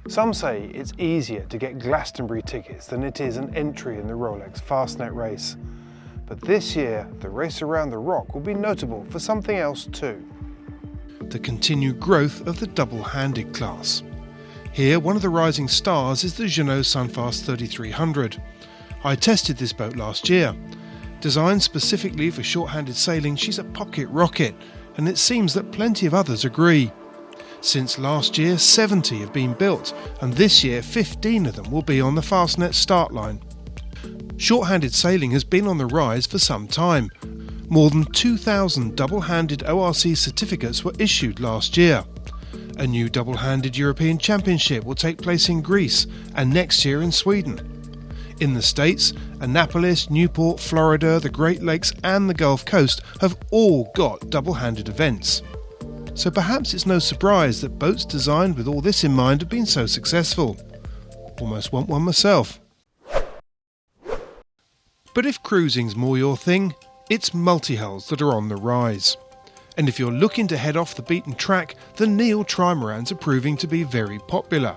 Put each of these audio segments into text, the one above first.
Some say it's easier to get Glastonbury tickets than it is an entry in the Rolex Fastnet race. But this year, the race around the Rock will be notable for something else too. The continued growth of the double-handed class. Here, one of the rising stars is the Jeanneau Sunfast 3300. I tested this boat last year. Designed specifically for short-handed sailing, she's a pocket rocket, and it seems that plenty of others agree. Since last year, 70 have been built, and this year 15 of them will be on the Fastnet start line. Short-handed sailing has been on the rise for some time. More than 2,000 double-handed ORC certificates were issued last year. A new double-handed European Championship will take place in Greece and next year in Sweden. In the States, Annapolis, Newport, Florida, the Great Lakes and the Gulf Coast have all got double-handed events. So perhaps it's no surprise that boats designed with all this in mind have been so successful. Almost want one myself. But if cruising's more your thing, it's multi-hulls that are on the rise. And if you're looking to head off the beaten track, the Neil trimarans are proving to be very popular.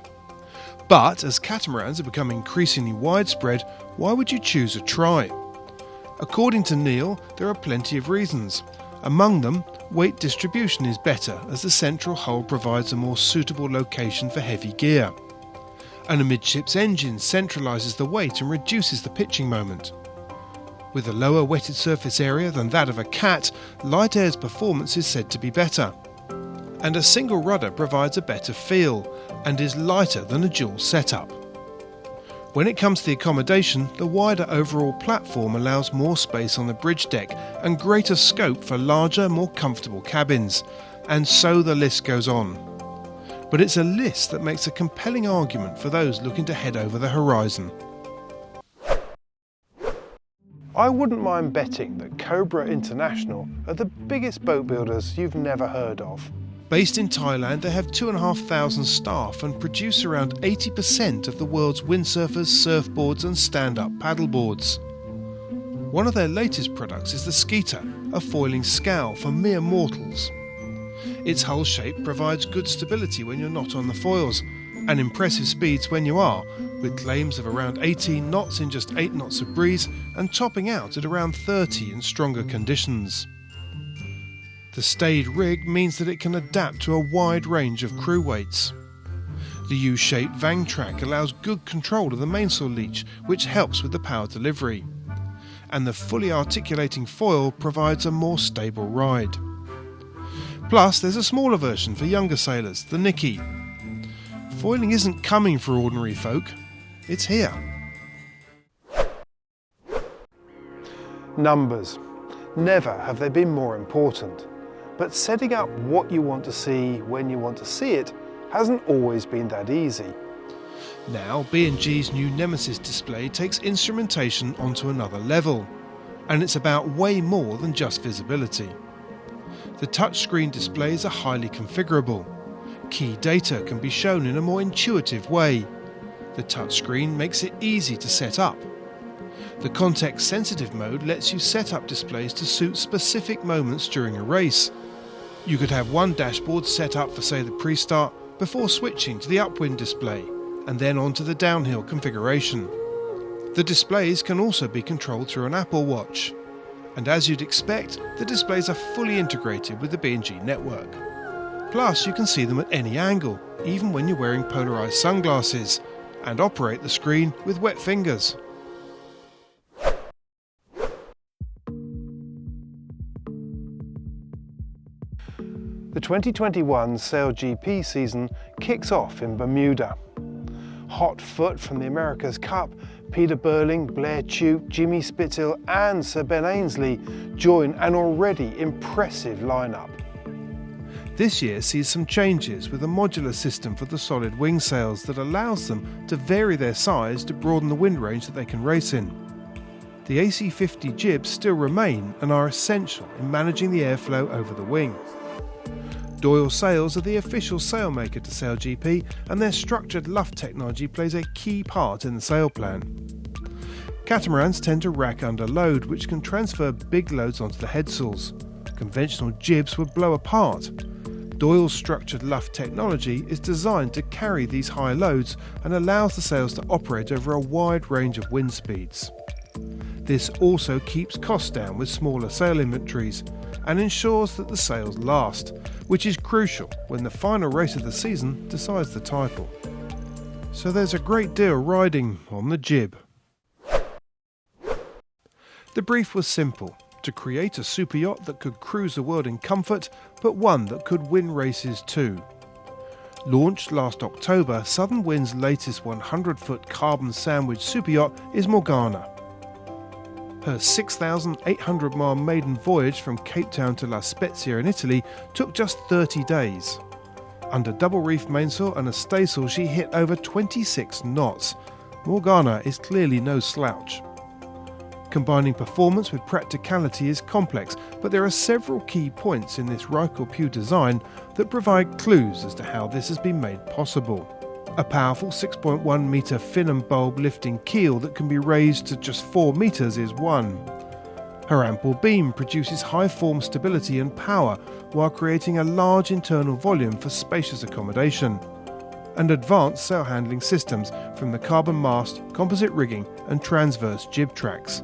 But as catamarans have become increasingly widespread, why would you choose a tri? According to Neil, there are plenty of reasons. Among them, weight distribution is better as the central hull provides a more suitable location for heavy gear. And a midships engine centralises the weight and reduces the pitching moment. With a lower wetted surface area than that of a cat, light air's performance is said to be better. And a single rudder provides a better feel and is lighter than a dual setup. When it comes to the accommodation, the wider overall platform allows more space on the bridge deck and greater scope for larger, more comfortable cabins. And so the list goes on. But it's a list that makes a compelling argument for those looking to head over the horizon. I wouldn't mind betting that Cobra International are the biggest boat builders you've never heard of. Based in Thailand, they have 2,500 staff and produce around 80% of the world's windsurfers, surfboards and stand-up paddleboards. One of their latest products is the Skeeter, a foiling scow for mere mortals. Its hull shape provides good stability when you're not on the foils, and impressive speeds when you are, with claims of around 18 knots in just 8 knots of breeze and topping out at around 30 in stronger conditions. The stayed rig means that it can adapt to a wide range of crew weights. The U-shaped Vang track allows good control of the mainsail leach, which helps with the power delivery. And the fully articulating foil provides a more stable ride. Plus, there's a smaller version for younger sailors, the Nicky. Foiling isn't coming for ordinary folk, it's here. Numbers. Never have they been more important. But setting up what you want to see when you want to see it hasn't always been that easy. Now, B&G's new Nemesis display takes instrumentation onto another level, and it's about way more than just visibility. The touchscreen displays are highly configurable. Key data can be shown in a more intuitive way. The touchscreen makes it easy to set up. The context-sensitive mode lets you set up displays to suit specific moments during a race. You could have one dashboard set up for, say, the pre-start before switching to the upwind display, and then on to the downhill configuration. The displays can also be controlled through an Apple Watch. And as you'd expect, the displays are fully integrated with the B&G network. Plus, you can see them at any angle, even when you're wearing polarised sunglasses, and operate the screen with wet fingers. The 2021 SailGP season kicks off in Bermuda. Hot foot from the America's Cup, Peter Burling, Blair Tuke, Jimmy Spithill and Sir Ben Ainslie join an already impressive lineup. This year sees some changes with a modular system for the solid wing sails that allows them to vary their size to broaden the wind range that they can race in. The AC50 jibs still remain and are essential in managing the airflow over the wing. Doyle sails are the official sailmaker to SailGP, and their structured luff technology plays a key part in the sail plan. Catamarans tend to rack under load, which can transfer big loads onto the headsails. Conventional jibs would blow apart. Doyle's structured luff technology is designed to carry these high loads and allows the sails to operate over a wide range of wind speeds. This also keeps costs down with smaller sail inventories and ensures that the sails last, which is crucial when the final race of the season decides the title. So there's a great deal riding on the jib. The brief was simple: to create a super yacht that could cruise the world in comfort, but one that could win races too. Launched last October, Southern Wind's latest 100-foot carbon sandwich super yacht is Morgana. Her 6,800-mile maiden voyage from Cape Town to La Spezia in Italy took just 30 days. Under double reef mainsail and a staysail, she hit over 26 knots. Morgana is clearly no slouch. Combining performance with practicality is complex, but there are several key points in this Rykel design that provide clues as to how this has been made possible. A powerful 6.1 metre fin and bulb lifting keel that can be raised to just 4 metres is one. Her ample beam produces high form stability and power while creating a large internal volume for spacious accommodation. And advanced sail handling systems from the carbon mast, composite rigging and transverse jib tracks.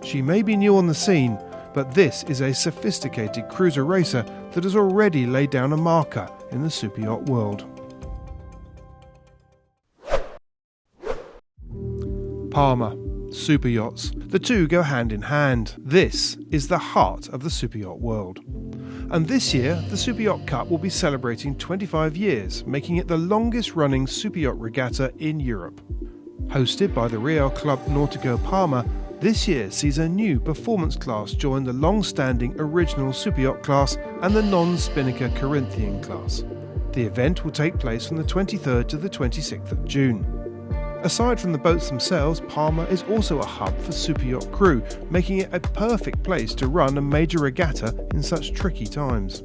She may be new on the scene, but this is a sophisticated cruiser racer that has already laid down a marker in the super yacht world. Palmer, super yachts. The two go hand in hand. This is the heart of the super yacht world. And this year, the Super Yacht Cup will be celebrating 25 years, making it the longest running super yacht regatta in Europe. Hosted by the Real Club Nautico Palma, this year sees a new performance class join the long-standing original super yacht class and the non-Spinnaker Corinthian class. The event will take place from the 23rd to the 26th of June. Aside from the boats themselves, Palma is also a hub for super yacht crew, making it a perfect place to run a major regatta in such tricky times.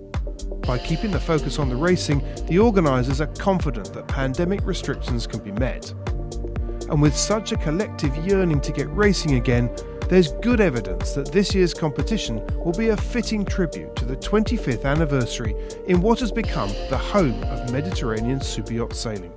By keeping the focus on the racing, the organisers are confident that pandemic restrictions can be met. And with such a collective yearning to get racing again, there's good evidence that this year's competition will be a fitting tribute to the 25th anniversary in what has become the home of Mediterranean super yacht sailing.